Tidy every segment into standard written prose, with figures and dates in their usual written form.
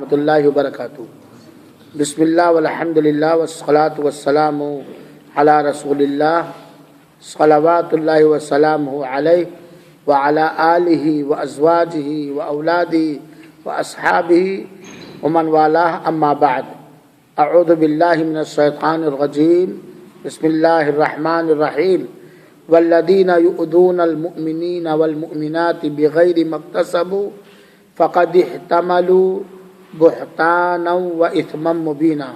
ورحمۃ اللہ وبرکاتہ۔ بسم اللہ والحمدللہ والصلاۃ والسلام علی رسول اللہ صلوات اللہ وسلامہ علیہ وعلی آلہ وازواجہ واولادہ واصحابہ ومن والاہ، اما بعد۔ اعوذ باللہ من الشیطان الرجیم، بسم اللہ الرحمن الرحیم۔ والذین یؤذون المؤمنین والمؤمنات بغیر ما اکتسبوا فقد احتملوا بہتانا و اثما مبینا۔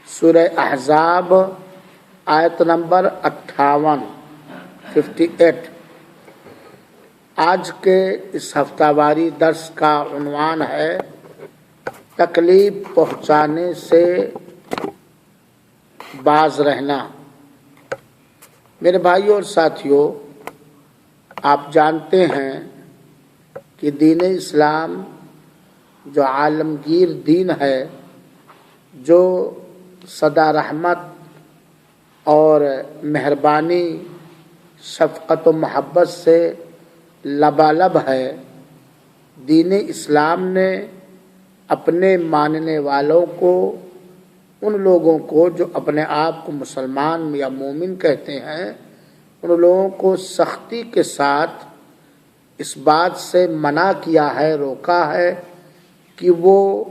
سورہ احزاب آیت نمبر 58۔ آج کے اس ہفتہ واری درس کا عنوان ہے تکلیف پہنچانے سے باز رہنا۔ میرے بھائیوں اور ساتھیوں، آپ جانتے ہیں کہ دین اسلام جو عالمگیر دین ہے، جو سدا رحمت اور مہربانی، شفقت و محبت سے لبالب ہے، دین اسلام نے اپنے ماننے والوں کو، ان لوگوں کو جو اپنے آپ کو مسلمان یا مومن کہتے ہیں، ان لوگوں کو سختی کے ساتھ اس بات سے منع کیا ہے، روکا ہے کہ وہ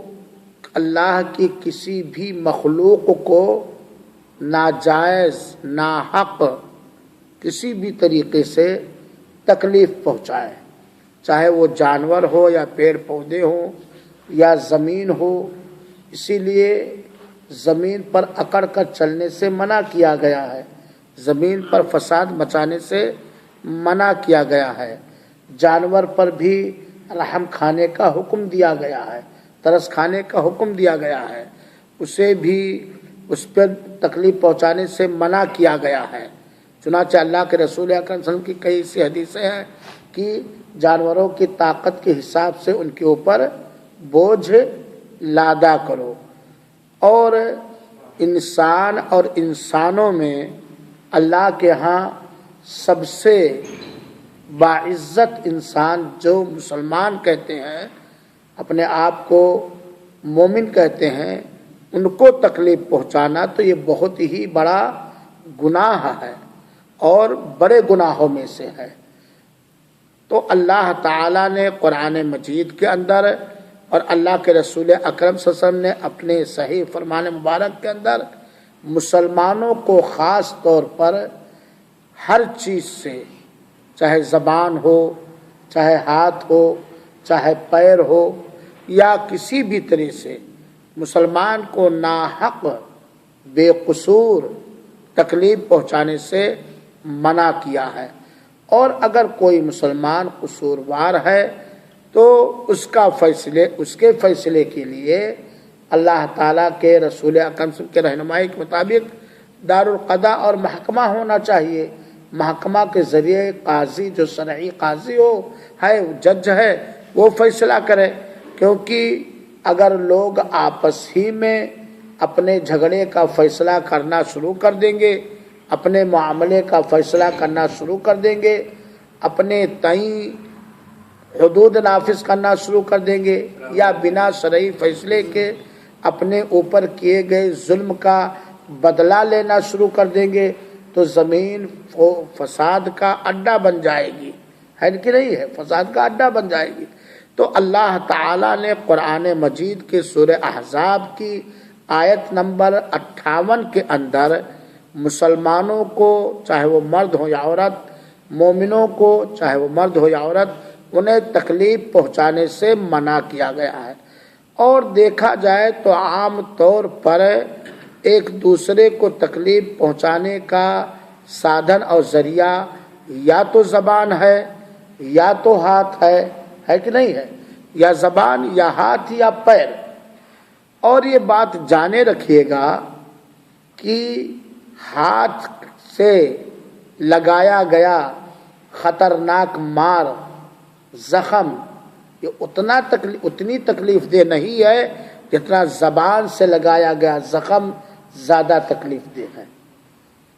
اللہ کی کسی بھی مخلوق کو ناجائز، ناحق کسی بھی طریقے سے تکلیف پہنچائے، چاہے وہ جانور ہو یا پیڑ پودے ہوں یا زمین ہو۔ اسی لیے زمین پر اکڑ کر چلنے سے منع کیا گیا ہے، زمین پر فساد مچانے سے منع کیا گیا ہے، جانور پر بھی رحم کھانے کا حکم دیا گیا ہے، ترس کھانے کا حکم دیا گیا ہے، اسے بھی اس پر تکلیف پہنچانے سے منع کیا گیا ہے۔ چنانچہ اللہ کے رسول اکرم صلی اللہ علیہ وسلم کی کئی سی حدیثیں ہیں کہ جانوروں کی طاقت کے حساب سے ان کے اوپر بوجھ لادا کرو، اور انسان اور انسانوں میں اللہ کے ہاں سب سے باعزت انسان جو مسلمان کہتے ہیں، اپنے آپ کو مومن کہتے ہیں، ان کو تکلیف پہنچانا تو یہ بہت ہی بڑا گناہ ہے اور بڑے گناہوں میں سے ہے۔ تو اللہ تعالیٰ نے قرآن مجید کے اندر اور اللہ کے رسول اکرم صلی اللہ علیہ وسلم نے اپنے صحیح فرمان مبارک کے اندر مسلمانوں کو خاص طور پر ہر چیز سے، چاہے زبان ہو، چاہے ہاتھ ہو، چاہے پیر ہو، یا کسی بھی طرح سے مسلمان کو ناحق بے قصور تکلیف پہنچانے سے منع کیا ہے، اور اگر کوئی مسلمان قصوروار ہے تو اس کے فیصلے کے لیے اللہ تعالیٰ کے رسول اکرم صلی اللہ علیہ وسلم کے رہنمائی کے مطابق دارالقضاء اور محکمہ ہونا چاہیے۔ محکمہ کے ذریعے قاضی، جو شرعی قاضی ہو ہے، جج ہے، وہ فیصلہ کرے، کیونکہ اگر لوگ آپس ہی میں اپنے جھگڑے کا فیصلہ کرنا شروع کر دیں گے، اپنے معاملے کا فیصلہ کرنا شروع کر دیں گے، اپنے تئیں حدود نافذ کرنا شروع کر دیں گے، یا بنا شرعی فیصلے کے اپنے اوپر کیے گئے ظلم کا بدلہ لینا شروع کر دیں گے، تو زمین فساد کا اڈا بن جائے گی، ہے کہ نہیں ہے؟ فساد کا اڈا بن جائے گی۔ تو اللہ تعالیٰ نے قرآن مجید کے سورہ احزاب کی آیت نمبر 58 کے اندر مسلمانوں کو، چاہے وہ مرد ہو یا عورت، مومنوں کو چاہے وہ مرد ہو یا عورت، انہیں تکلیف پہنچانے سے منع کیا گیا ہے۔ اور دیکھا جائے تو عام طور پر ایک دوسرے کو تکلیف پہنچانے کا سادھن اور ذریعہ یا تو زبان ہے یا تو ہاتھ ہے کہ نہیں ہے؟ یا زبان یا ہاتھ یا پیر۔ اور یہ بات جانے رکھیے گا کہ ہاتھ سے لگایا گیا خطرناک مار، زخم، یہ اتنی تکلیف دہ نہیں ہے جتنا زبان سے لگایا گیا زخم زیادہ تکلیف دہ ہے۔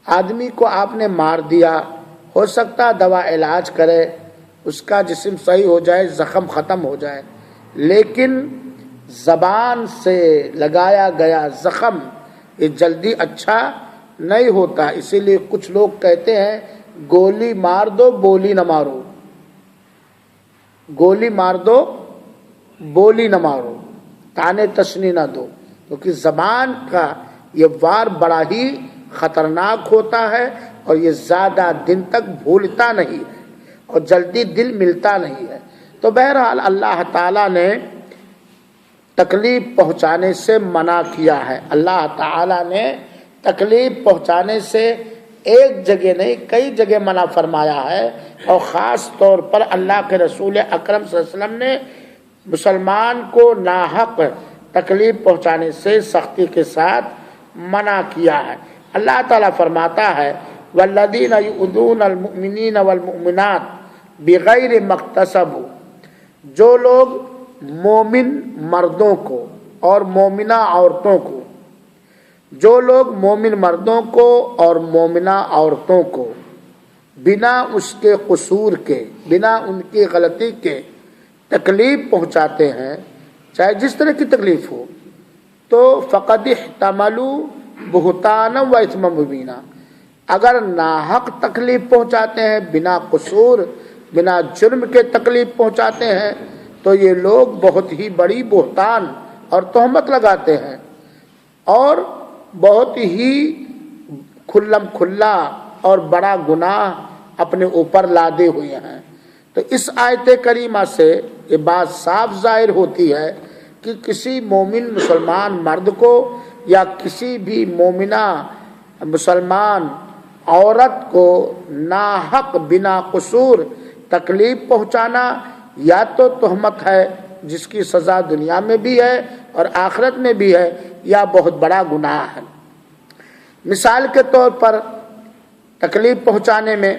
آدمی کو آپ نے مار دیا، ہو سکتا دوا علاج کرے، اس کا جسم صحیح ہو جائے، زخم ختم ہو جائے، لیکن زبان سے لگایا گیا زخم یہ جلدی اچھا نہیں ہوتا، اسی لیے کچھ لوگ کہتے ہیں گولی مار دو بولی نہ مارو، گولی مار دو بولی نہ مارو، تانے تشنی نہ دو، کیونکہ زبان کا یہ وار بڑا ہی خطرناک ہوتا ہے اور یہ زیادہ دن تک بھولتا نہیں ہے اور جلدی دل ملتا نہیں ہے۔ تو بہرحال اللہ تعالیٰ نے تکلیف پہنچانے سے منع کیا ہے، اللہ تعالیٰ نے تکلیف پہنچانے سے ایک جگہ نہیں کئی جگہ منع فرمایا ہے، اور خاص طور پر اللہ کے رسول اکرم صلی اللہ علیہ وسلم نے مسلمان کو ناحق تکلیف پہنچانے سے سختی کے ساتھ منع کیا ہے۔ اللہ تعالیٰ فرماتا ہے والذین یؤذون المؤمنین والمؤمنات بغیر ما اکتسبوا، جو لوگ مومن مردوں کو اور مومنہ عورتوں کو، جو لوگ مومن مردوں کو اور مومنہ عورتوں کو بنا اس کے قصور کے، بنا ان کی غلطی کے تکلیف پہنچاتے ہیں، چاہے جس طرح کی تکلیف ہو، تو فقد احتملوا بہتانا و اثما مبینا، اگر ناحق تکلیف پہنچاتے ہیں، بنا قصور بنا جرم کے تکلیف پہنچاتے ہیں، تو یہ لوگ بہت ہی بڑی بہتان اور تہمت لگاتے ہیں اور بہت ہی کھلم کھلا اور بڑا گناہ اپنے اوپر لادے ہوئے ہیں۔ تو اس آیت کریمہ سے یہ بات صاف ظاہر ہوتی ہے کہ کسی مومن مسلمان مرد کو یا کسی بھی مومنہ مسلمان عورت کو ناحق بنا قصور تکلیف پہنچانا یا تو تہمت ہے جس کی سزا دنیا میں بھی ہے اور آخرت میں بھی ہے، یا بہت بڑا گناہ ہے۔ مثال کے طور پر تکلیف پہنچانے میں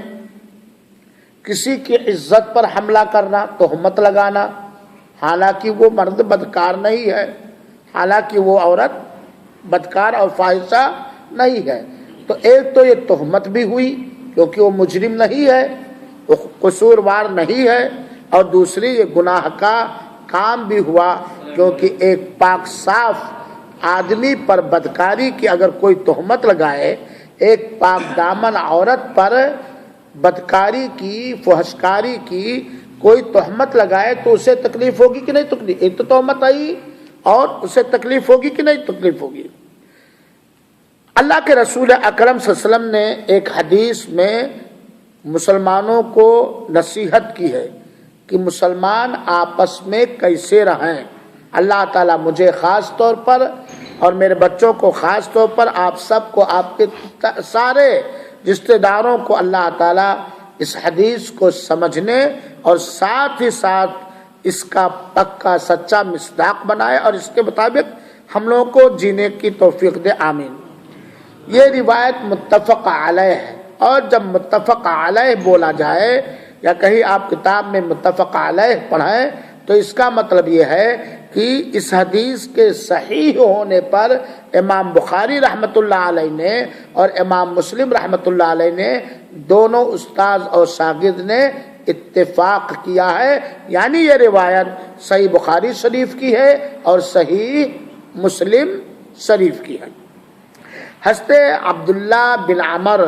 کسی کی عزت پر حملہ کرنا، تہمت لگانا، حالانکہ وہ مرد بدکار نہیں ہے، حالانکہ وہ عورت بدکار اور فاحشہ نہیں ہے، تو ایک تو یہ تہمت بھی ہوئی کیونکہ وہ مجرم نہیں ہے، وہ قصوروار نہیں ہے، اور دوسری یہ گناہ کا کام بھی ہوا کیونکہ ایک پاک صاف آدمی پر بدکاری کی اگر کوئی تہمت لگائے، ایک پاک دامن عورت پر بدکاری کی، فحشکاری کی کوئی تہمت لگائے تو اسے تکلیف ہوگی کہ نہیں تکلیف؟ ایک تو تہمت آئی اور اسے تکلیف ہوگی کہ نہیں تکلیف ہوگی۔ اللہ کے رسول اکرم صلی اللہ علیہ وسلم نے ایک حدیث میں مسلمانوں کو نصیحت کی ہے کہ مسلمان آپس میں کیسے رہیں۔ اللہ تعالیٰ مجھے خاص طور پر اور میرے بچوں کو خاص طور پر، آپ سب کو، آپ کے سارے رشتہ داروں کو اللہ تعالیٰ اس حدیث کو سمجھنے اور ساتھ ہی ساتھ اس کا پکا سچا مصداق بنائے اور اس کے مطابق ہم لوگوں کو جینے کی توفیق دے، آمین۔ یہ روایت متفق علیہ ہے، اور جب متفق علیہ بولا جائے یا کہیں آپ کتاب میں متفق علیہ پڑھیں تو اس کا مطلب یہ ہے کہ اس حدیث کے صحیح ہونے پر امام بخاری رحمۃ اللہ علیہ نے اور امام مسلم رحمۃ اللہ علیہ نے، دونوں استاذ اور شاگرد نے اتفاق کیا ہے، یعنی یہ روایت صحیح بخاری شریف کی ہے اور صحیح مسلم شریف کی ہے۔ حضرت عبداللہ بن عمر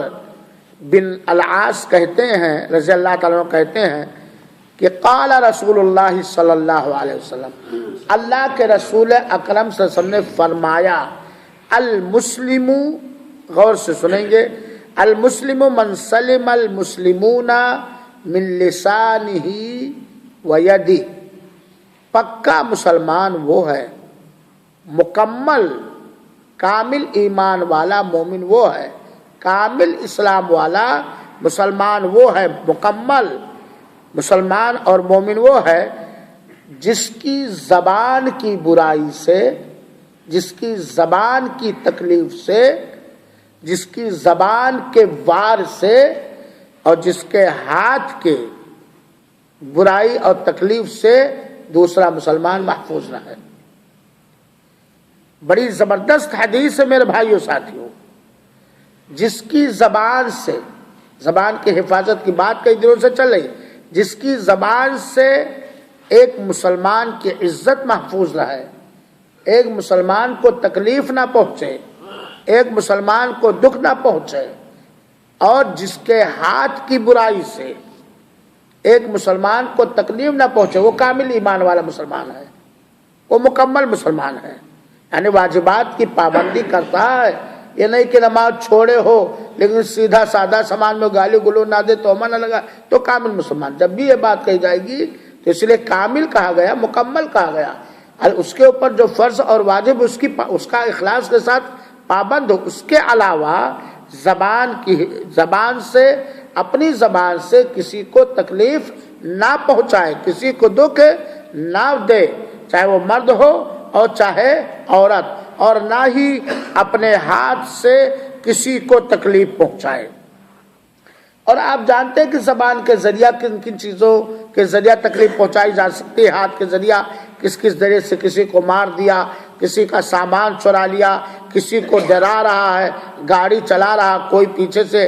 بن العاص کہتے ہیں رضی اللہ تعالیٰ عنہ کہتے ہیں کہ قال رسول اللہ صلی اللہ علیہ وسلم، اللہ کے رسول اکرم صلی اللہ علیہ وسلم نے فرمایا، المسلم، غور سے سنیں گے، المسلم من سلم المسلمون من لسانہ و یدہ، پکا مسلمان وہ ہے، مکمل کامل ایمان والا مومن وہ ہے، کامل اسلام والا مسلمان وہ ہے، مکمل مسلمان اور مومن وہ ہے جس کی زبان کی برائی سے، جس کی زبان کی تکلیف سے، جس کی زبان کے وار سے اور جس کے ہاتھ کے برائی اور تکلیف سے دوسرا مسلمان محفوظ رہے۔ بڑی زبردست حدیث ہے میرے بھائیو ساتھیوں، جس کی زبان سے، زبان کی حفاظت کی بات کئی دنوں سے چل رہی، جس کی زبان سے ایک مسلمان کی عزت محفوظ رہے، ایک مسلمان کو تکلیف نہ پہنچے، ایک مسلمان کو دکھ نہ پہنچے، اور جس کے ہاتھ کی برائی سے ایک مسلمان کو تکلیف نہ پہنچے، وہ کامل ایمان والا مسلمان ہے، وہ مکمل مسلمان ہے، یعنی واجبات کی پابندی کرتا ہے۔ یہ نہیں کہ نماز چھوڑے ہو لیکن سیدھا سادہ سامان میں گالی گلو نہ دے، تومہ نہ لگا، تو کامل مسلمان۔ جب بھی یہ بات کہی جائے گی تو اس لیے کامل کہا گیا، مکمل کہا گیا، اور اس کے اوپر جو فرض اور واجب اس کا اخلاص کے ساتھ پابند ہو۔ اس کے علاوہ زبان سے، اپنی زبان سے کسی کو تکلیف نہ پہنچائے، کسی کو دکھ نہ دے، چاہے وہ مرد ہو اور چاہے عورت، اور نہ ہی اپنے ہاتھ سے کسی کو تکلیف پہنچائے۔ اور آپ جانتے ہیں کہ زبان کے ذریعہ کن کن چیزوں کے ذریعہ تکلیف پہنچائی جا سکتی ہے۔ ہاتھ کے ذریعہ کس ذریعے سے کسی کو مار دیا، کسی کا سامان چرا لیا، کسی کو ڈرا رہا ہے، گاڑی چلا رہا، کوئی پیچھے سے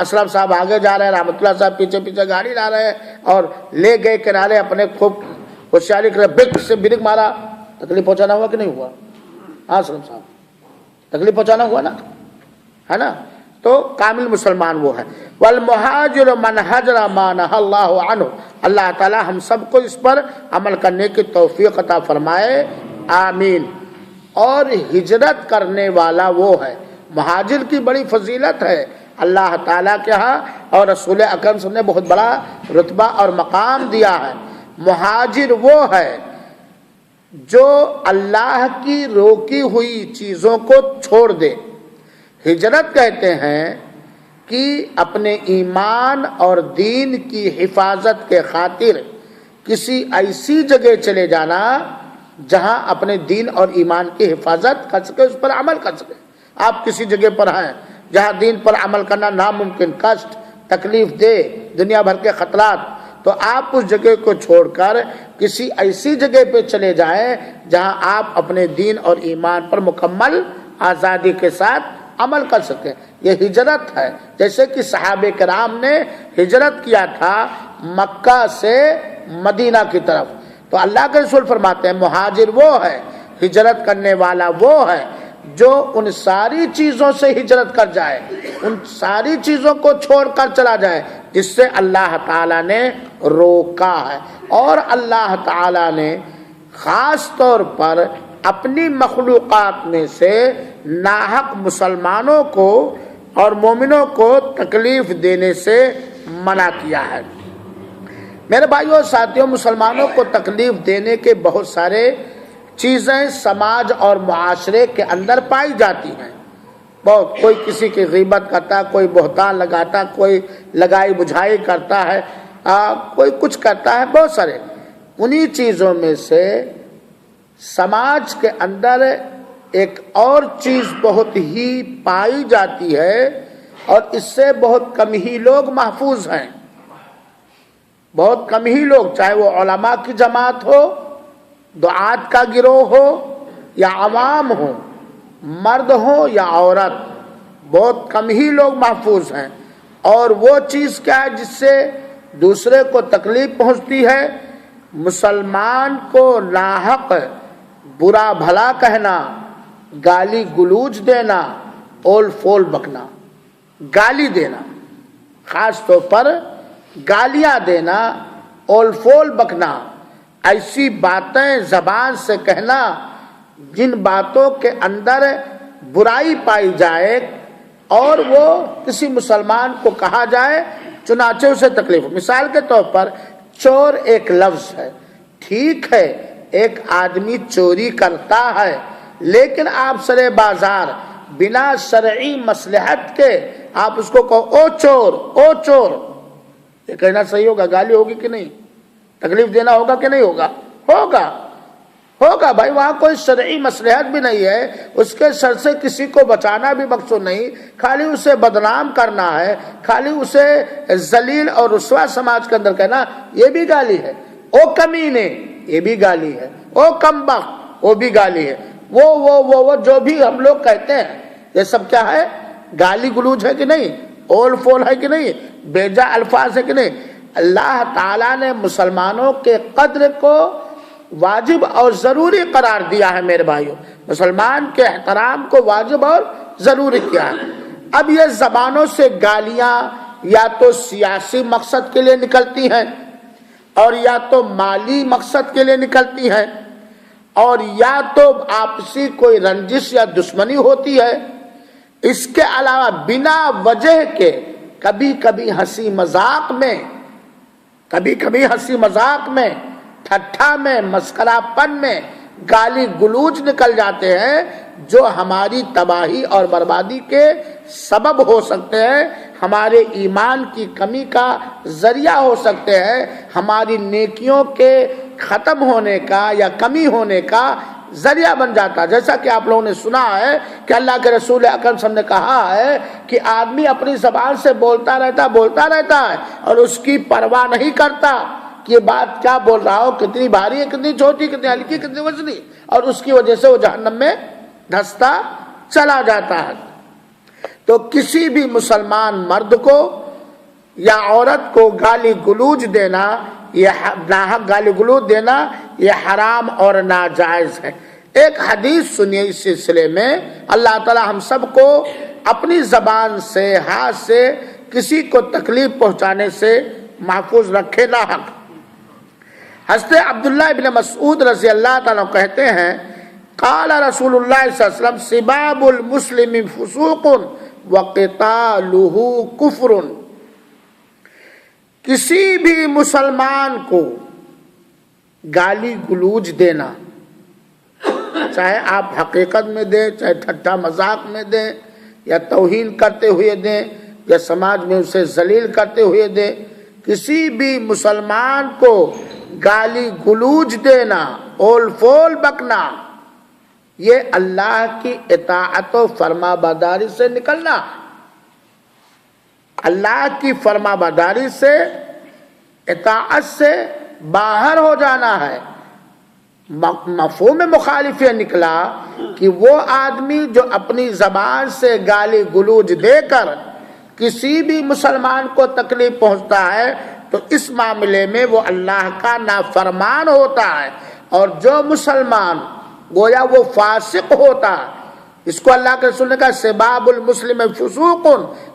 اسلم صاحب آگے جا رہے ہیں، رحمت اللہ صاحب پیچھے گاڑی لا رہے ہیں اور لے گئے کنارے، اپنے خوب ہوشیاری کرے، بریک سے بریک مارا، تکلیف پہنچانا ہوا کہ نہیں ہوا؟ ہاں اسلم صاحب، تکلیف پہنچانا ہوا نا، ہے نا؟ تو کامل مسلمان وہ ہے۔ والمہاجر من ہجر ما نہی اللہ عنہ، اللہ تعالی ہم سب کو اس پر عمل کرنے کی توفیق عطا فرمائے، آمین۔ اور ہجرت کرنے والا وہ ہے، مہاجر کی بڑی فضیلت ہے اللہ تعالیٰ کے ہاں، اور رسول اکرم صلی اللہ علیہ وسلم نے بہت بڑا رتبہ اور مقام دیا ہے۔ مہاجر وہ ہے جو اللہ کی روکی ہوئی چیزوں کو چھوڑ دے۔ ہجرت کہتے ہیں کہ اپنے ایمان اور دین کی حفاظت کے خاطر کسی ایسی جگہ چلے جانا جہاں اپنے دین اور ایمان کی حفاظت کر سکے، اس پر عمل کر سکے۔ آپ کسی جگہ پر ہیں جہاں دین پر عمل کرنا ناممکن، کشٹ، تکلیف دے، دنیا بھر کے خطرات، تو آپ اس جگہ کو چھوڑ کر کسی ایسی جگہ پہ چلے جائیں جہاں آپ اپنے دین اور ایمان پر مکمل آزادی کے ساتھ عمل کر سکیں۔ یہ ہجرت ہے، جیسے کہ صحابہ کرام نے ہجرت کیا تھا مکہ سے مدینہ کی طرف، تو اللہ کے رسول فرماتے ہیں مہاجر وہ ہے، ہجرت کرنے والا وہ ہے جو ان ساری چیزوں سے ہجرت کر جائے، ان ساری چیزوں کو چھوڑ کر چلا جائے جس سے اللہ تعالیٰ نے روکا ہے۔ اور اللہ تعالیٰ نے خاص طور پر اپنی مخلوقات میں سے ناحق مسلمانوں کو اور مومنوں کو تکلیف دینے سے منع کیا ہے۔ میرے بھائیوں ساتھیوں، مسلمانوں کو تکلیف دینے کے بہت سارے چیزیں سماج اور معاشرے کے اندر پائی جاتی ہیں۔ بہت، کوئی کسی کی غیبت کرتا ہے، کوئی بہتان لگاتا ہے، کوئی لگائی بجھائی کرتا ہے، کوئی کچھ کرتا ہے، بہت سارے۔ انہی چیزوں میں سے سماج کے اندر ایک اور چیز بہت ہی پائی جاتی ہے، اور اس سے بہت کم ہی لوگ محفوظ ہیں، بہت کم ہی لوگ، چاہے وہ علماء کی جماعت ہو، دعات کا گروہ ہو یا عوام ہو، مرد ہو یا عورت، بہت کم ہی لوگ محفوظ ہیں۔ اور وہ چیز کیا ہے جس سے دوسرے کو تکلیف پہنچتی ہے؟ مسلمان کو ناحق برا بھلا کہنا، گالی گلوچ دینا، اول فول بکنا، گالی دینا، خاص طور پر گالیاں دینا، اول فول بکنا، ایسی باتیں زبان سے کہنا جن باتوں کے اندر برائی پائی جائے اور وہ کسی مسلمان کو کہا جائے چنانچہ اسے تکلیف ہو۔ مثال کے طور پر چور ایک لفظ ہے، ٹھیک ہے ایک آدمی چوری کرتا ہے، لیکن آپ سر بازار بنا شرعی مصلحت کے آپ اس کو کہو او چور، او چور، یہ کہنا صحیح ہوگا؟ گالی ہوگی کہ نہیں؟ تکلیف دینا ہوگا کہ نہیں ہوگا؟ ہوگا بھائی، وہاں کوئی شرعی مصلحت بھی نہیں ہے، اس کے سر سے کسی کو بچانا بھی مقصود نہیں، خالی اسے بدنام کرنا ہے، خالی اسے ذلیل اور رسوا سماج کے اندر کہنا، یہ بھی گالی ہے۔ او کمینے، یہ بھی گالی ہے۔ او کمبخت، وہ بھی گالی ہے۔ وہ جو بھی ہم لوگ کہتے ہیں یہ سب کیا ہے؟ گالی گلوچ ہے کہ نہیں؟ اول فول ہے کہ نہیں؟ بیجا الفاظ ہے کہ نہیں؟ اللہ تعالیٰ نے مسلمانوں کے قدر کو واجب اور ضروری قرار دیا ہے میرے بھائیوں، مسلمان کے احترام کو واجب اور ضروری کیا ہے۔ اب یہ زبانوں سے گالیاں یا تو سیاسی مقصد کے لیے نکلتی ہیں اور یا تو مالی مقصد کے لیے نکلتی ہیں اور یا تو آپسی کوئی رنجش یا دشمنی ہوتی ہے۔ اس کے علاوہ بنا وجہ کے کبھی کبھی ہنسی مذاق میں ٹھٹھا میں مسخرہ پن میں گالی گلوچ نکل جاتے ہیں جو ہماری تباہی اور بربادی کے سبب ہو سکتے ہیں، ہمارے ایمان کی کمی کا ذریعہ ہو سکتے ہیں، ہماری نیکیوں کے ختم ہونے کا یا کمی ہونے کا ذریعہ بن جاتا ہے۔ جیسا کہ آپ لوگوں نے سنا ہے کہ اللہ کے رسول اکرم صلی اللہ علیہ وسلم نے کہا ہے کہ آدمی اپنی زبان سے بولتا رہتا ہے اور اس کی پرواہ نہیں کرتا کہ یہ بات کیا بول رہا ہو، کتنی بھاری ہے، کتنی چھوٹی، کتنی ہلکی، کتنی وزنی، اور اس کی وجہ سے وہ جہنم میں دھستا چلا جاتا ہے۔ تو کسی بھی مسلمان مرد کو یا عورت کو گالی گلوچ دینا، یہ حرام اور ناجائز ہے۔ ایک حدیث سنیے اس سلسلے میں، اللہ تعالی ہم سب کو اپنی زبان سے، ہاتھ سے کسی کو تکلیف پہنچانے سے محفوظ رکھے نہ حق۔ حضرت عبداللہ ابن مسعود رضی اللہ تعالیٰ کہتے ہیں قال رسول اللہ صلی اللہ علیہ وسلم سباب المسلم فسوق وقتالہ کفر، کسی بھی مسلمان کو گالی گلوچ دینا، چاہے آپ حقیقت میں دیں، چاہے ٹھٹھا مذاق میں دیں، یا توہین کرتے ہوئے دیں، یا سماج میں اسے ذلیل کرتے ہوئے دیں، کسی بھی مسلمان کو گالی گلوچ دینا، اول فول بکنا، یہ اللہ کی اطاعت و فرما برداری سے نکلنا، اللہ کی فرما برداری سے، اطاعت سے باہر ہو جانا ہے۔ مفہوم مخالف یہ نکلا کہ وہ آدمی جو اپنی زبان سے گالی گلوچ دے کر کسی بھی مسلمان کو تکلیف پہنچتا ہے تو اس معاملے میں وہ اللہ کا نافرمان ہوتا ہے، اور جو مسلمان گویا وہ فاسق ہوتا ہے، اس کو اللہ کے رسول نے کہا سباب المسلم فسوق،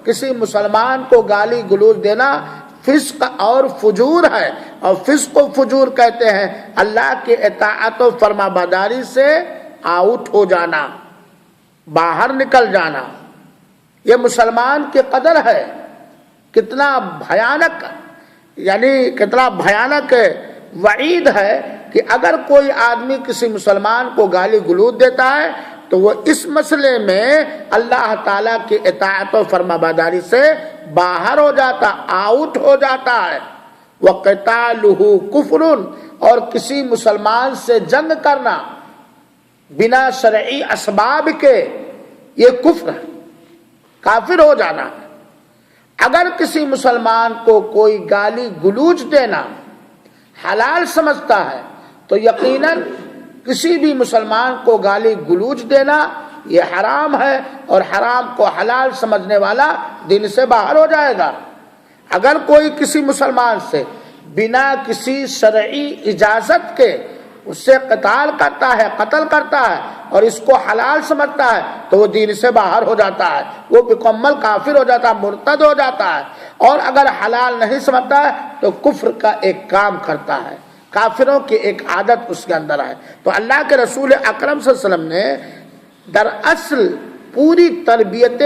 کسی مسلمان کو گالی گلوچ دینا فسق اور فجور ہے، اور فسق و فجور کہتے ہیں اللہ کے اطاعت و فرما برداری سے آؤٹ ہو جانا، باہر نکل جانا۔ یہ مسلمان کے قدر ہے، کتنا بھیانک، یعنی کتنا بھیانک وعید ہے کہ اگر کوئی آدمی کسی مسلمان کو گالی گلوچ دیتا ہے تو وہ اس مسئلے میں اللہ تعالیٰ کی اطاعت و فرما برداری سے باہر ہو جاتا، آؤٹ ہو جاتا ہے۔ وَقِتَالُهُ كُفْرٌ، اور کسی مسلمان سے جنگ کرنا بنا شرعی اسباب کے یہ کفر ہے، کافر ہو جانا ہے۔ اگر کسی مسلمان کو کوئی گالی گلوچ دینا حلال سمجھتا ہے تو یقیناً کسی بھی مسلمان کو گالی گلوچ دینا یہ حرام ہے، اور حرام کو حلال سمجھنے والا دین سے باہر ہو جائے گا۔ اگر کوئی کسی مسلمان سے بنا کسی شرعی اجازت کے اس سے قتال کرتا ہے اور اس کو حلال سمجھتا ہے تو وہ دین سے باہر ہو جاتا ہے، وہ مکمل کافر ہو جاتا ہے، مرتد ہو جاتا ہے۔ اور اگر حلال نہیں سمجھتا ہے تو کفر کا ایک کام کرتا ہے، کافروں کی ایک عادت اس کے اندر ہے۔ تو اللہ کے رسول اکرم صلی اللہ علیہ وسلم نے دراصل پوری تربیت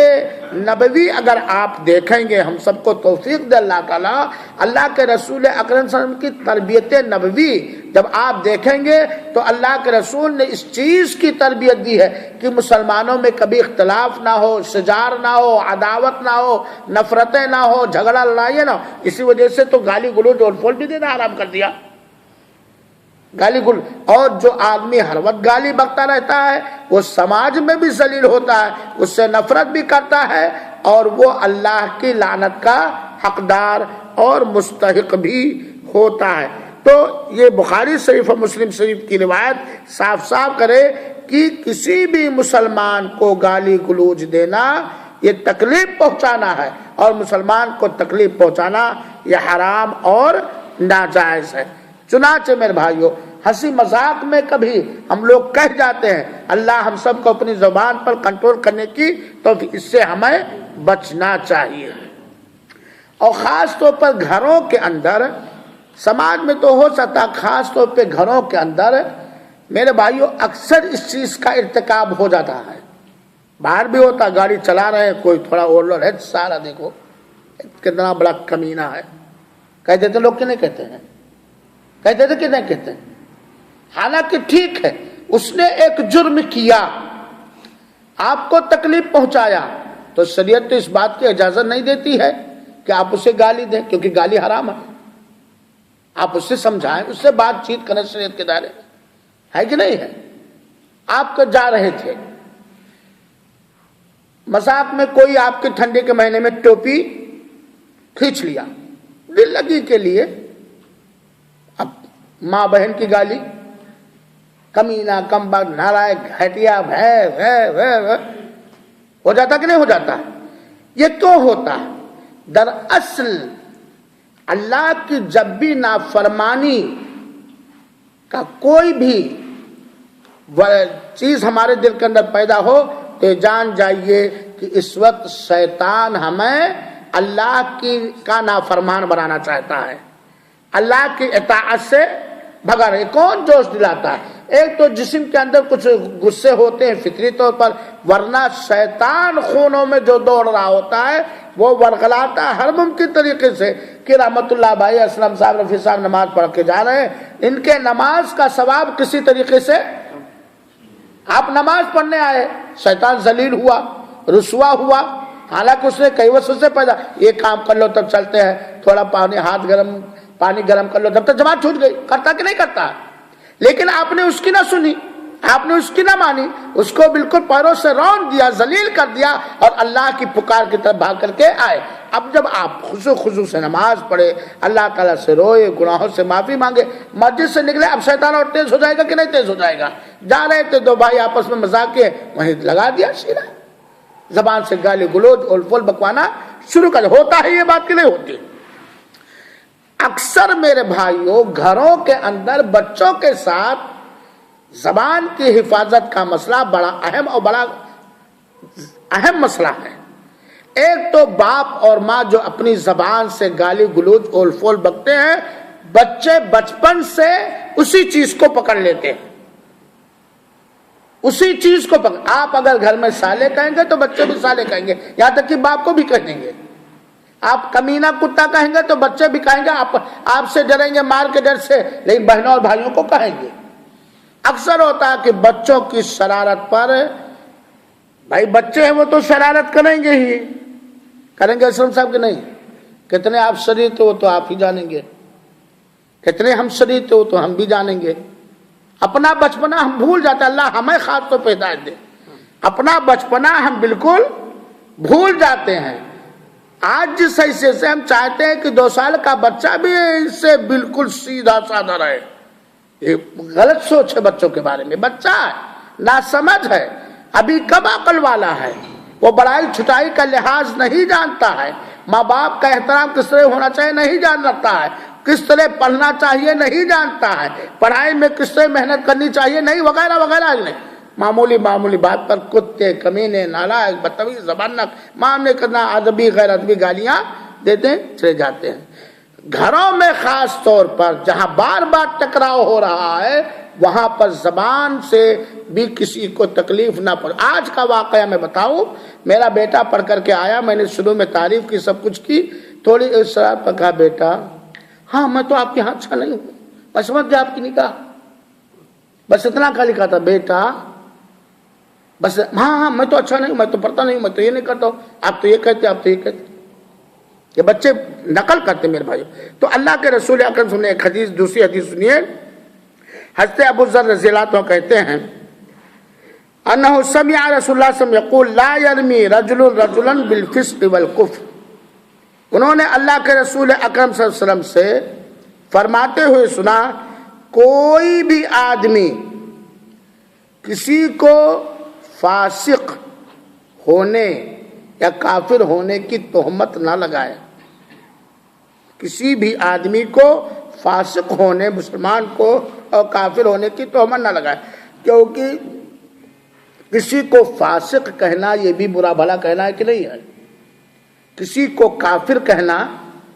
نبوی اگر آپ دیکھیں گے، ہم سب کو توفیق دے اللہ تعالیٰ، اللہ کے رسول اکرم صلی اللہ علیہ وسلم کی تربیت نبوی جب آپ دیکھیں گے تو اللہ کے رسول نے اس چیز کی تربیت دی ہے کہ مسلمانوں میں کبھی اختلاف نہ ہو، شجار نہ ہو، عداوت نہ ہو، نفرتیں نہ ہو، جھگڑا لڑائیاں نہ ہو۔ اسی وجہ سے تو گالی گلوچ اور فول بھی دینا حرام کر دیا، گالی گل۔ اور جو آدمی ہر وقت گالی بکتا رہتا ہے وہ سماج میں بھی ذلیل ہوتا ہے، اس سے نفرت بھی کرتا ہے، اور وہ اللہ کی لعنت کا حقدار اور مستحق بھی ہوتا ہے۔ تو یہ بخاری شریف اور مسلم شریف کی روایت صاف صاف کرے کہ کسی بھی مسلمان کو گالی گلوچ دینا یہ تکلیف پہنچانا ہے، اور مسلمان کو تکلیف پہنچانا یہ حرام اور ناجائز ہے۔ چنانچہ میرے بھائیو، ہنسی مذاق میں کبھی ہم لوگ کہہ جاتے ہیں، اللہ ہم سب کو اپنی زبان پر کنٹرول کرنے کی تو اس سے ہمیں بچنا چاہیے۔ اور خاص طور پر گھروں کے اندر، سماج میں تو ہو سکتا، خاص طور پہ گھروں کے اندر میرے بھائیوں اکثر اس چیز کا ارتکاب ہو جاتا ہے۔ باہر بھی ہوتا، گاڑی چلا رہے ہیں، کوئی تھوڑا اوور لوڈ ہے، سارا دیکھو کتنا بڑا کمینہ ہے، کہتے تھے لوگ کہ نہیں کہتے ہیں؟ کہتے تھے کہ نہیں کہتے ہیں؟ حالانکہ ٹھیک ہے، اس نے ایک جرم کیا، آپ کو تکلیف پہنچایا، تو شریعت تو اس بات کی اجازت نہیں دیتی ہے کہ آپ اسے گالی دیں، کیونکہ گالی حرام ہے۔ آپ اس سے سمجھائیں، اس سے بات چیت کریں شریعت کے دائرے میں، ہے کہ نہیں ہے؟ آپ کو جا رہے تھے مذاق میں، کوئی آپ کے ٹھنڈے کے مہینے میں ٹوپی کھینچ لیا دل لگی کے لیے، اب ماں بہن کی گالی، کمینہ، کمبخت، نالائق، گھٹیا، ہو جاتا کہ نہیں ہو جاتا؟ یہ کیوں ہوتا ہے؟ دراصل اللہ کی جب بھی نافرمانی کا کوئی بھی چیز ہمارے دل کے اندر پیدا ہو تو جان جائیے کہ اس وقت شیطان ہمیں اللہ کا نافرمان بنانا چاہتا ہے، اللہ کی اطاعت سے بھگا رہے۔ کون جوش دلاتا ہے؟ ایک تو جسم کے اندر کچھ غصے ہوتے ہیں فطری طور پر، ورنہ شیطان خونوں میں جو دوڑ رہا ہوتا ہے وہ ورغلاتا ہے ہر ممکن طریقے سے کہ رحمت اللہ بھائی اسلم صاحب، رفیع صاحب نماز پڑھ کے جا رہے ہیں، ان کے نماز کا ثواب کسی طریقے سے، آپ نماز پڑھنے آئے، شیطان ذلیل ہوا، رسوا ہوا، حالانکہ اس نے کئی وجہ سے پیدا، یہ کام کر لو تب چلتے ہیں، تھوڑا پانی گرم کر لو تب تک جماعت چھوٹ گئی، کرتا کہ نہیں کرتا؟ لیکن آپ نے اس کی نہ سنی، آپ نے اس کی نہ مانی، اس کو بالکل پیروں سے رون دیا، ذلیل کر دیا، اور اللہ کی پکار کی طرف بھاگ کر کے آئے۔ اب جب آپ خضوع سے نماز پڑھے، اللہ تعالیٰ سے روئے، گناہوں سے معافی مانگے، مسجد سے نکلے، اب شیطان اور تیز ہو جائے گا کہ نہیں تیز ہو جائے گا؟ جا رہے تھے دو بھائی آپس میں مذاق کیے، وہیں لگا دیا شیرہ، زبان سے گالی گلوچ اور فول بکوانا شروع کر۔ ہوتا ہے یہ بات کہ نہیں ہوتی؟ اکثر میرے بھائیوں گھروں کے اندر بچوں کے ساتھ زبان کی حفاظت کا مسئلہ بڑا اہم اور بڑا اہم مسئلہ ہے۔ ایک تو باپ اور ماں جو اپنی زبان سے گالی گلوچ اور فول بکتے ہیں، بچے بچپن سے اسی چیز کو پکڑ لیتے ہیں، اسی چیز کو پکڑ۔ آپ اگر گھر میں سالے کہیں گے تو بچے بھی سالے کہیں گے، یہاں تک کہ باپ کو بھی کہیں گے۔ آپ کمینہ کتا کہیں گے تو بچے بھی کہیں گے، آپ سے ڈریں گے مار کے ڈر سے، لیکن بہنوں اور بھائیوں کو کہیں گے۔ اکثر ہوتا ہے کہ بچوں کی شرارت پر، بھائی بچے ہیں وہ تو شرارت کریں گے ہی، کریں گے اسلم صاحب کہ نہیں؟ کتنے آپ شریعت ہو تو آپ ہی جانیں گے، کتنے ہم شریعت ہو تو ہم بھی جانیں گے۔ اپنا بچپنا ہم بھول جاتے ہیں، اللہ ہمیں خاص طور پہ ہدایت دے، اپنا بچپنا ہم بالکل بھول جاتے ہیں۔ آج جس حیثیت سے ہم چاہتے ہیں کہ 2 سال کا بچہ بھی اس سے بالکل سیدھا سادہ رہے، یہ غلط سوچ ہے بچوں کے بارے میں۔ بچہ ہے، ناسمجھ ہے، ابھی کم عقل والا ہے، وہ بڑائی چھٹائی کا لحاظ نہیں جانتا ہے، ماں باپ کا احترام کس طرح ہونا چاہیے نہیں جانتا ہے، کس طرح پڑھنا چاہیے نہیں جانتا ہے، پڑھائی میں کس طرح محنت کرنی چاہیے نہیں، وغیرہ وغیرہ نہیں۔ معمولی بات پر کتے، کمینے، نالائق، بدتمیز، زبانک معاملے کرنا، ادبی غیر ادبی گالیاں دیتے ہیں، چلے جاتے ہیں۔ گھروں میں خاص طور پر جہاں بار بار ٹکراؤ ہو رہا ہے، وہاں پر زبان سے بھی کسی کو تکلیف نہ پڑے۔ آج کا واقعہ میں بتاؤں، میرا بیٹا پڑھ کر کے آیا، میں نے شروع میں تعریف کی، سب کچھ کی، تھوڑی شراب پر کہا بیٹا ہاں میں تو آپ کے ہاں اچھا نہیں ہوں، میں سمجھ گیا آپ کی نکاح، بس اتنا کہا لکھا تھا بیٹا، بس ہاں میں تو اچھا نہیں ہوں، میں تو پڑھتا نہیں ہوں، میں تو یہ نہیں کرتا ہوں، آپ تو یہ کہتے، آپ تو یہ کہتے۔ یہ بچے نقل کرتے میرے بھائیو۔ تو اللہ کے رسول اکرم صلی اللہ علیہ وسلم نے ایک حدیث، دوسری حدیث سنیے، حضرت ابو ذر رضی اللہ عنہ کہتے ہیں انہ سمع رسول اللہ صلی اللہ علیہ وسلم یقول لا یرمی رجل رجلا بالفسق والکفر۔ انہوں نے اللہ کے رسول اکرم صلی اللہ علیہ وسلم سے فرماتے ہوئے سنا، کوئی بھی آدمی کسی کو فاسق ہونے یا کافر ہونے کی تہمت نہ لگائے، کسی بھی آدمی کو فاسق ہونے، مسلمان کو اور کافر ہونے کی تہمت نہ لگائے، کیونکہ کسی کو فاسق کہنا یہ بھی برا بھلا کہنا ہے کہ نہیں ہے؟ کسی کو کافر کہنا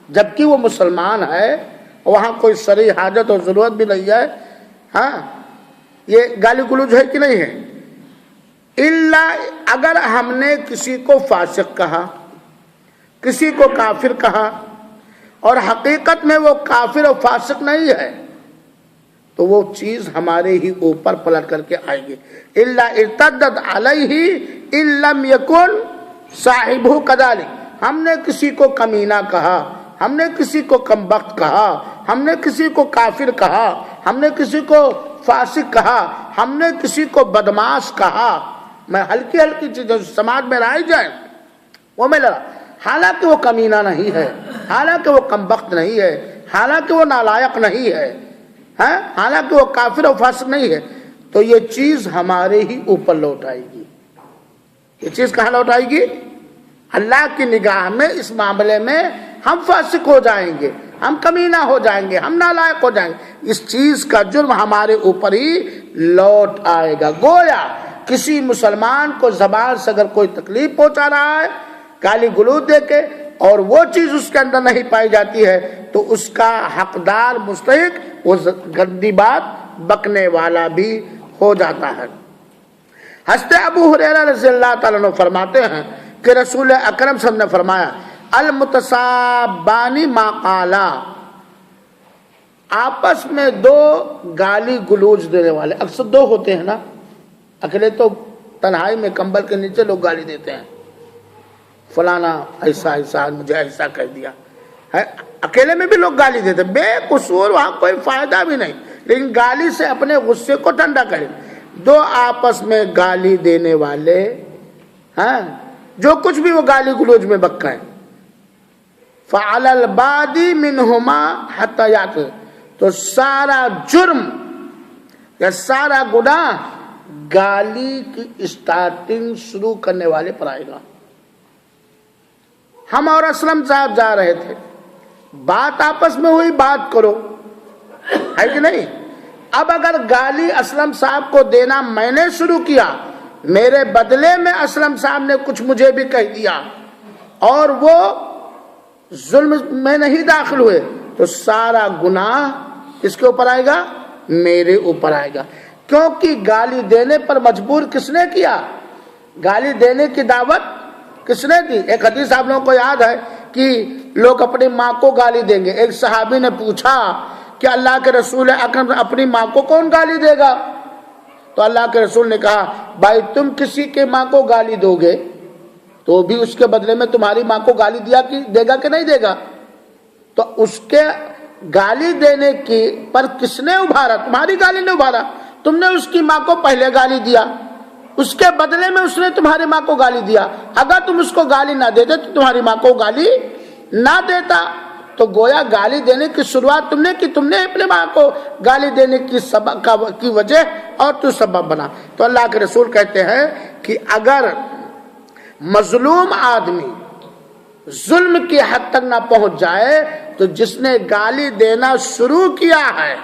جبکہ وہ مسلمان ہے، وہاں کوئی شرعی حاجت اور ضرورت بھی نہیں ہے، ہاں یہ گالی گلوج ہے کہ نہیں ہے؟ اگر ہم نے کسی کو فاسق کہا، کسی کو کافر کہا، اور حقیقت میں وہ کافر اور فاسق نہیں ہے، تو وہ چیز ہمارے ہی اوپر پلٹ کر کے آئے گی۔ الا ارتدت علیہ ان لم یکن صاحبہ کذالک، ہم نے کسی کو کمینہ کہا، ہم نے کسی کو کمبخت کہا، ہم نے کسی کو کافر کہا، ہم نے کسی کو فاسق کہا، ہم نے کسی کو بدماش کہا، میں ہلکی ہلکی چیزیں سماج میں رائج جائیں وہ میں لڑا، حالانکہ وہ کمینہ نہیں ہے، حالانکہ وہ کمبخت نہیں ہے، حالانکہ وہ نالائق نہیں ہے، حالانکہ وہ کافر و فاسق نہیں ہے، تو یہ چیز ہمارے ہی اوپر لوٹ آئے گی۔ یہ چیز کہاں لوٹ آئے گی؟ اللہ کی نگاہ میں اس معاملے میں ہم فاسق ہو جائیں گے، ہم کمینہ ہو جائیں گے، ہم نالائق ہو جائیں گے، اس چیز کا جرم ہمارے اوپر ہی لوٹ آئے گا۔ گویا کسی مسلمان کو زبان سے اگر کوئی تکلیف پہنچا رہا ہے گالی گلوچ دے کے، اور وہ چیز اس کے اندر نہیں پائی جاتی ہے، تو اس کا حقدار مستحق وہ گندی بات بکنے والا بھی ہو جاتا ہے۔ حضرت ابو ہریرہ رضی اللہ تعالیٰ عنہ فرماتے ہیں کہ رسول اکرم صلی اللہ علیہ وسلم نے فرمایا المتصابان ما قالا، آپس میں دو گالی گلوچ دینے والے، اکثر دو ہوتے ہیں نا، اکیلے تو تنہائی میں کمبل کے نیچے لوگ گالی دیتے ہیں، فلانا ایسا ایسا مجھے ایسا کہہ دیا ہے، اکیلے میں بھی لوگ گالی دیتے بے قصور، وہاں کوئی فائدہ بھی نہیں، لیکن گالی سے اپنے غصے کو ٹھنڈا کریں۔ دو آپس میں گالی دینے والے، جو کچھ بھی وہ گالی گلوچ میں بکائیں، فعلی البادی منہما حتی یأتی، تو سارا جرم یا سارا گناہ گالی کی اسٹارٹنگ شروع کرنے والے پر آئے گا۔ ہم اور اسلم صاحب جا رہے تھے، بات آپس میں ہوئی، بات کرو، ہے کہ نہیں؟ اب اگر گالی اسلم صاحب کو دینا میں نے شروع کیا، میرے بدلے میں اسلم صاحب نے کچھ مجھے بھی کہہ دیا، اور وہ ظلم میں نہیں داخل ہوئے، تو سارا گناہ کس کے اوپر آئے گا؟ میرے اوپر آئے گا، کیونکہ گالی دینے پر مجبور کس نے کیا؟ گالی دینے کی دعوت کس نے دی؟ ایک حدیث آپ لوگوں کو یاد ہے کہ لوگ اپنی ماں کو گالی دیں گے۔ ایک صحابی نے پوچھا کہ اللہ کے رسول اکرم اپنی ماں کو کون گالی دے گا؟ تو اللہ کے رسول نے کہا بھائی تم کسی کے ماں کو گالی دو گے تو بھی اس کے بدلے میں تمہاری ماں کو گالی دے گا کہ نہیں دے گا؟ تو اس کے گالی دینے کی پر کس نے ابھارا؟ تمہاری گالی نے ابھارا، تم نے اس کی ماں کو پہلے گالی دیا، اس کے بدلے میں اس نے تمہاری ماں کو گالی دیا، اگر تم اس کو گالی نہ دیتے تو تمہاری ماں کو گالی نہ دیتا۔ تو گویا گالی دینے کی شروعات تم نے کی، تم نے اپنے ماں کو گالی دینے کی وجہ اور تو سبب بنا۔ تو اللہ کے رسول کہتے ہیں کہ اگر مظلوم آدمی ظلم کی حد تک نہ پہنچ جائے تو جس نے گالی دینا شروع کیا ہے،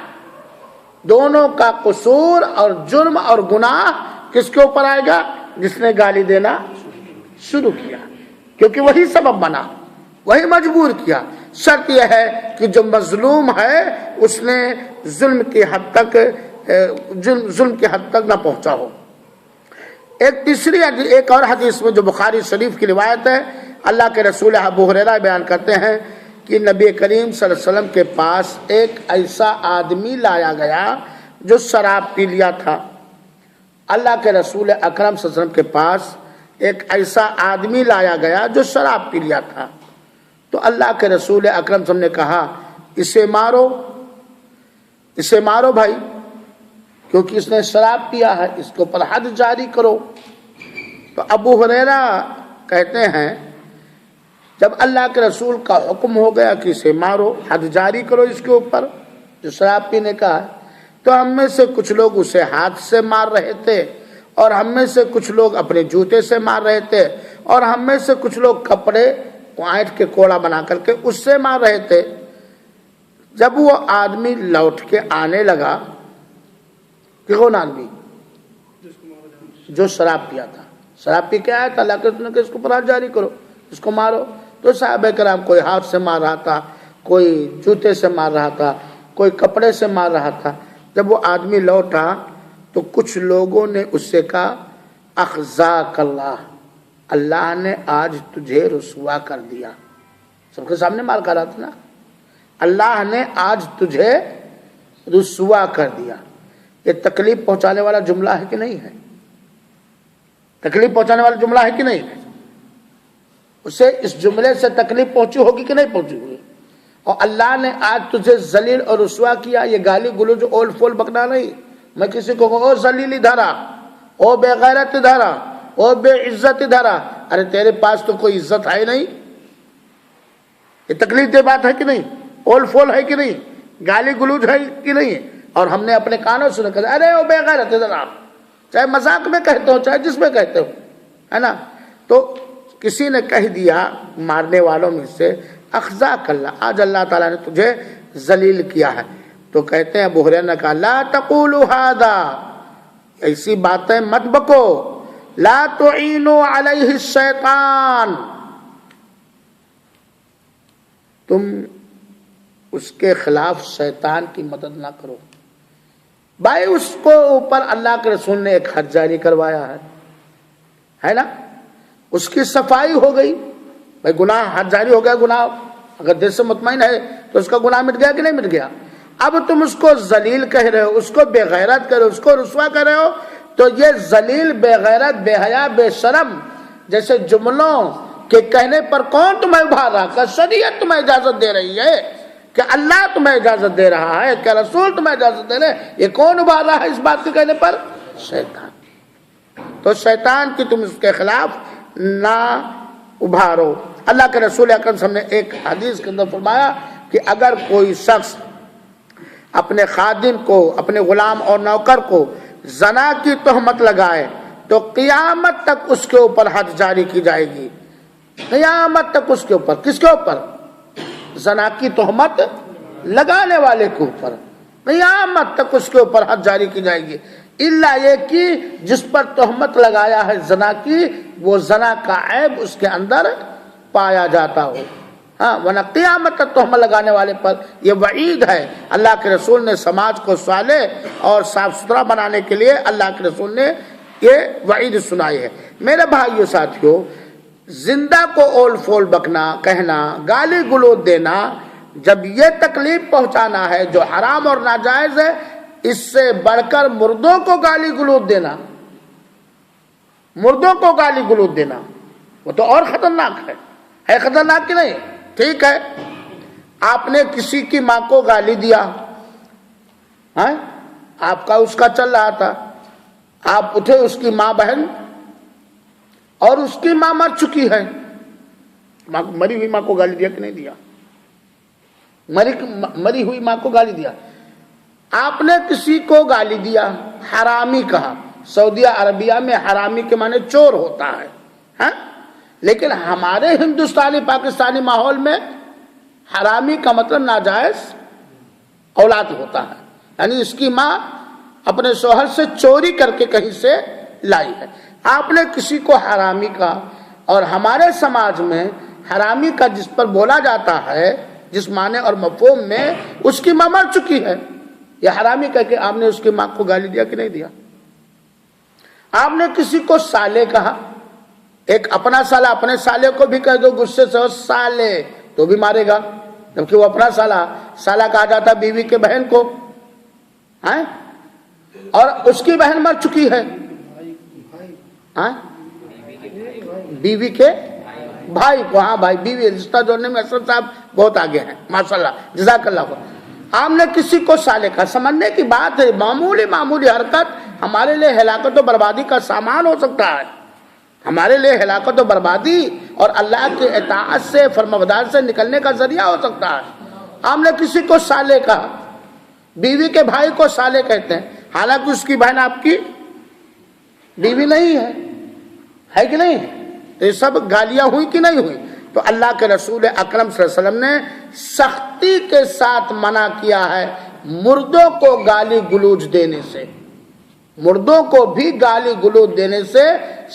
دونوں کا قصور اور جرم اور گناہ کس کے اوپر آئے گا؟ جس نے گالی دینا شروع کیا، کیونکہ وہی سبب بنا، وہی مجبور کیا۔ شرط یہ ہے کہ جو مظلوم ہے اس نے ظلم کی حد تک نہ پہنچا ہو۔ ایک اور حدیث میں جو بخاری شریف کی روایت ہے، اللہ کے رسول ابو ہریرہ بیان کرتے ہیں کہ نبی کریم صلی اللہ علیہ وسلم کے پاس ایک ایسا آدمی لایا گیا جو شراب پی لیا تھا۔ اللہ کے رسول اکرم صلی اللہ علیہ وسلم کے پاس ایک ایسا آدمی لایا گیا جو شراب پی لیا تھا، تو اللہ کے رسول اکرم صلی اللہ علیہ وسلم نے کہا اسے مارو، اسے مارو بھائی، کیونکہ اس نے شراب پیا ہے، اس کے اوپر حد جاری کرو۔ تو ابو ہریرہ کہتے ہیں جب اللہ کے رسول کا حکم ہو گیا کہ اسے مارو، حد جاری کرو اس کے اوپر جو شراب پینے کا ہے، تو ہم میں سے کچھ لوگ اسے ہاتھ سے مار رہے تھے، اور ہم میں سے کچھ لوگ اپنے جوتے سے مار رہے تھے، اور ہم میں سے کچھ لوگ کپڑے اینٹ کے کوڑا بنا کر کے اس سے مار رہے تھے۔ جب وہ آدمی لوٹ کے آنے لگا کہ کون آدمی؟ جو شراب پیا تھا، شراب پی کے آیا تھا، اللہ کے رسول نے کہ اس کو پرہار جاری کرو، اس کو مارو. تو صحابہ کرام کوئی ہاتھ سے مار رہا تھا، کوئی جوتے سے مار رہا تھا، کوئی کپڑے سے مار رہا تھا. جب وہ آدمی لوٹا تو کچھ لوگوں نے اس سے کہا اخزاک اللہ، اللہ نے آج تجھے رسوا کر دیا. سب کے سامنے مار کر رہا تھا نا، اللہ نے آج تجھے رسوا کر دیا. یہ تکلیف پہنچانے والا جملہ ہے کہ نہیں ہے؟ تکلیف پہنچانے والا جملہ ہے کہ نہیں ہے؟ اسے اس جملے سے تکلیف پہنچی ہوگی کہ نہیں پہنچی ہوگی؟ اور اللہ نے آج تجھے ذلیل اور رسوا کیا. یہ گالی گلوچ اول فول بکنا نہیں. میں کسی کو کہوں او ذلیل ادھر آ، او بے غیرت ادھر آ، او بے عزت ادھر آ، ارے تیرے پاس تو کوئی عزت ہے نہیں. یہ تکلیف دہ بات ہے کہ نہیں؟ اول فول ہے کہ نہیں؟ گالی گلوچ ہے کہ نہیں؟ اور ہم نے اپنے کانوں سے کہا ارے او بے غیرت ادھر آ، چاہے مذاق میں کہتے ہو چاہے جس میں کہتے ہو، ہے نا. تو کسی نے کہہ دیا مارنے والوں میں سے اخزاک اللہ، آج اللہ تعالیٰ نے تجھے ذلیل کیا ہے. تو کہتے ہیں ابو ہریرہ نے کہا لا تقولوا ھذا، ایسی باتیں مت بکو. لا تعینوا علیہ الشیطان، تم اس کے خلاف شیطان کی مدد نہ کرو. بھائی اس کو اوپر اللہ کے رسول نے ایک حد جاری کروایا ہے نا، اس کی صفائی ہو گئی. بھائی گناہ حد جاری ہو گیا، گناہ اگر دل سے مطمئن ہے تو اس کا گناہ مٹ گیا کہ نہیں مٹ گیا. اب تم اس کو ذلیل کہہ رہے ہو، اس کو بے غیرت کہہ رہے ہو، اس کو رسوا کہہ رہے ہو. تو یہ ذلیل، بے غیرت، بے حیا، بے شرم جیسے جملوں کے کہنے پر کون تمہیں ابھار رہا؟ کہ شریعت تمہیں اجازت دے رہی ہے، کہ اللہ تمہیں اجازت دے رہا ہے، کہ رسول تمہیں اجازت دے رہے ہیں. یہ کون ابھار رہا ہے اس بات کے کہنے پر؟ شیطان. تو شیطان کی تم اس کے خلاف نہ ابھارو. اللہ کے رسول اکرم صلی اللہ علیہ وسلم نے ایک حدیث کے اندر فرمایا کہ اگر کوئی شخص اپنے خادم کو، اپنے غلام اور نوکر کو زنا کی تہمت لگائے تو قیامت تک اس کے اوپر حد جاری کی جائے گی. قیامت تک اس کے اوپر، کس کے اوپر؟ زنا کی تہمت لگانے والے کے اوپر قیامت تک اس کے اوپر حد جاری کی جائے گی، الا یہ کہ جس پر تہمت لگایا ہے زنا کی، وہ زنا کا عیب اس کے اندر پایا جاتا ہو. ہاں، ورنہ قیامت تک تہمت لگانے والے پر یہ وعید ہے. اللہ کے رسول نے سماج کو صالح اور صاف ستھرا بنانے کے لیے اللہ کے رسول نے یہ وعید سنائی ہے. میرے بھائیو ساتھیو، زندہ کو اول فول بکنا، کہنا، گالی گلوچ دینا، جب یہ تکلیف پہنچانا ہے جو حرام اور ناجائز ہے، اس سے بڑھ کر مردوں کو گالی گلوچ دینا، مردوں کو گالی گلوچ دینا وہ تو اور خطرناک ہے خطرناک کہ نہیں؟ ٹھیک ہے، آپ نے کسی کی ماں کو گالی دیا، آپ کا اس کا چل رہا تھا، آپ اٹھے اس کی ماں بہن، اور اس کی ماں مر چکی ہے، مری ہوئی ماں کو گالی دیا کہ نہیں دیا؟ مری ہوئی ماں کو گالی دیا. آپ نے کسی کو گالی دیا، حرامی کہا. سعودیہ عربیہ میں حرامی کے معنی چور ہوتا ہے، ہاں؟ لیکن ہمارے ہندوستانی پاکستانی ماحول میں حرامی کا مطلب ناجائز اولاد ہوتا ہے، یعنی اس کی ماں اپنے شوہر سے چوری کر کے کہیں سے لائی ہے. آپ نے کسی کو حرامی کہا، اور ہمارے سماج میں حرامی کا جس پر بولا جاتا ہے، جس معنی اور مفہوم میں، اس کی ماں مر چکی ہے، یہ حرامی کہہ کے آپ نے اس کی ماں کو گالی دیا کہ نہیں دیا؟ آپ نے کسی کو سالے کہا، ایک اپنا سالہ اپنے سالے کو بھی کہہ دو غصے سے، سالے تو بھی مارے گا، جبکہ وہ اپنا سالہ کہا جاتا بیوی کے بہن کو، اور اس کی بہن مر چکی ہے، بیوی کے بھائی کو، ہاں بھائی بیوی رشتہ جوڑنے میں اشرف صاحب بہت آگے ہیں ماشاءاللہ، جزاک اللہ خیر. آپ نے کسی کو سالے کا، سمجھنے کی بات ہے، معمولی حرکت ہمارے لیے ہلاکت و بربادی کا سامان ہو سکتا ہے، ہمارے لیے ہلاکت و بربادی اور اللہ کے اطاعت سے، فرمانبرداری سے نکلنے کا ذریعہ ہو سکتا ہے. آپ نے کسی کو سالے کہا، بیوی کے بھائی کو سالے کہتے ہیں، حالانکہ اس کی بہن آپ کی بیوی نہیں ہے کہ نہیں؟ تو یہ سب گالیاں ہوئی کہ نہیں ہوئی؟ تو اللہ کے رسول اکرم صلی اللہ علیہ وسلم نے سختی کے ساتھ منع کیا ہے مردوں کو گالی گلوچ دینے سے. مردوں کو بھی گالی گلوچ دینے سے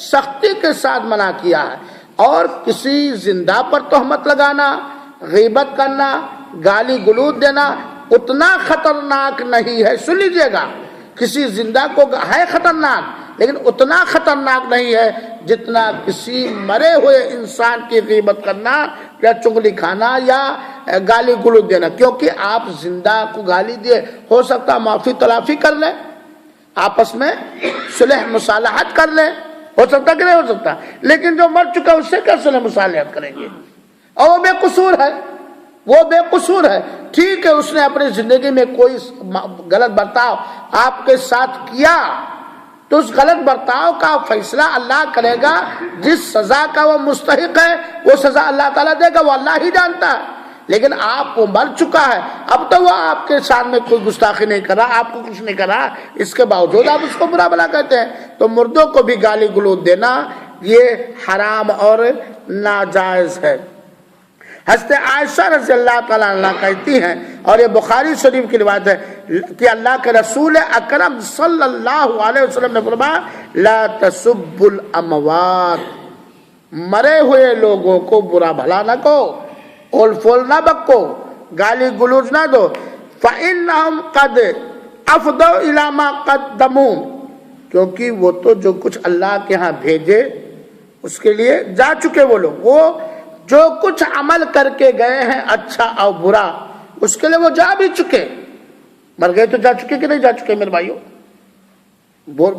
سختی کے ساتھ منع کیا ہے. اور کسی زندہ پر تہمت لگانا، غیبت کرنا، گالی گلوچ دینا اتنا خطرناک نہیں ہے. سن لیجئے گا، کسی زندہ کو ہے خطرناک، لیکن اتنا خطرناک نہیں ہے جتنا کسی مرے ہوئے انسان کی غیبت کرنا یا چغلی کھانا یا گالی گلوچ دینا. کیونکہ آپ زندہ کو گالی دیے، ہو سکتا معافی تلافی کر لیں، آپس میں صلح مصالحت کر لیں، ہو سکتا کہ نہیں ہو سکتا. لیکن جو مر چکا اس سے کیا صلح مصالحت کریں گے؟ اور وہ بے قصور ہے، وہ بے قصور ہے. ٹھیک ہے، اس نے اپنی زندگی میں کوئی غلط برتاؤ آپ کے ساتھ کیا تو اس غلط برتاؤ کا فیصلہ اللہ کرے گا. جس سزا کا وہ مستحق ہے وہ سزا اللہ تعالیٰ دے گا، وہ اللہ ہی جانتا ہے. لیکن آپ وہ مر چکا ہے، اب تو وہ آپ کے سامنے کوئی گستاخی نہیں کر رہا، آپ کو کچھ نہیں کر رہا، اس کے باوجود آپ اس کو برا بھلا کہتے ہیں. تو مردوں کو بھی گالی گلوچ دینا یہ حرام اور ناجائز ہے. حضرت عائشہ رضی اللہ تعالیٰ عنہ کہتی ہیں، اور یہ بخاری شریف کی روایت ہے کہ اللہ کے رسول اکرم صلی اللہ علیہ وسلم نے فرمایا لا تسبوا الاموات، مرے ہوئے لوگوں کو برا بھلا نہ کہو، اول فول نہ بکو، گالی گلوچ نہ دو. فإنهم قد افضوا الى ما قدموا، کیونکہ وہ تو جو کچھ اللہ کے ہاں بھیجے اس کے لیے جا چکے. وہ لوگ وہ جو کچھ عمل کر کے گئے ہیں اچھا اور برا اس کے لیے وہ جا بھی چکے. مر گئے تو جا چکے کہ نہیں جا چکے میرے بھائیوں؟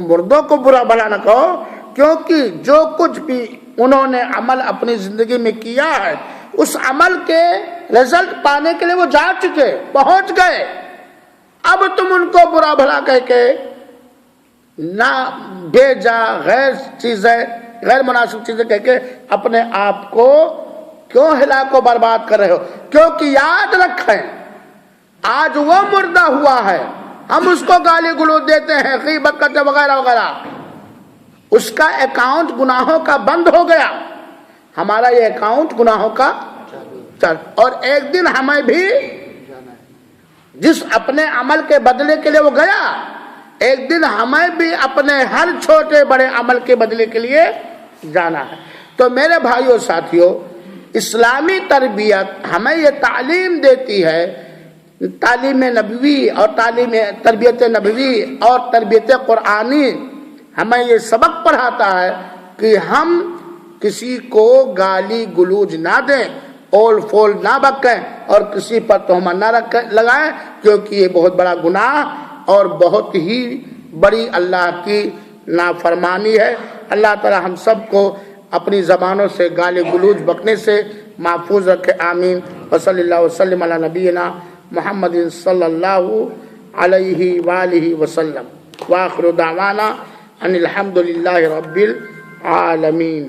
مردوں کو برا بھلا نہ کہو، کیونکہ جو کچھ بھی انہوں نے عمل اپنی زندگی میں کیا ہے اس عمل کے رزلٹ پانے کے لیے وہ جا چکے، پہنچ گئے. اب تم ان کو برا بھلا کہہ کے نہ بھیجا غیر چیزیں، غیر مناسب چیزیں کہہ کے اپنے آپ کو کیوں ہلاک و برباد کر رہے ہو؟ کیونکہ یاد رکھیں آج وہ مردہ ہوا ہے، ہم اس کو گالی گلوچ دیتے ہیں، غیبت کرتے وغیرہ وغیرہ، اس کا اکاؤنٹ گناہوں کا بند ہو گیا، ہمارا یہ اکاؤنٹ گناہوں کا چل. اور ایک دن ہمیں بھی جس اپنے عمل کے بدلے کے لیے وہ گیا، ایک دن ہمیں بھی اپنے ہر چھوٹے بڑے عمل کے بدلے کے لیے جانا ہے. تو میرے بھائیوں ساتھیوں، اسلامی تربیت ہمیں یہ تعلیم دیتی ہے، تعلیم نبوی اور تربیت نبوی اور تربیت قرآنی ہمیں یہ سبق پڑھاتا ہے کہ ہم کسی کو گالی گلوچ نہ دیں، اول فول نہ بکیں اور کسی پر تہمت نہ لگائیں، کیونکہ یہ بہت بڑا گناہ اور بہت ہی بڑی اللہ کی نافرمانی ہے. اللہ تعالی ہم سب کو اپنی زبانوں سے گالی گلوچ بکنے سے محفوظ رکھے. آمین. وصلی اللہ وسلم علی نبینا محمد صلی اللہ علیہ وآلہ وسلم. وآخر دعوانا ان الحمد للہ رب العالمین.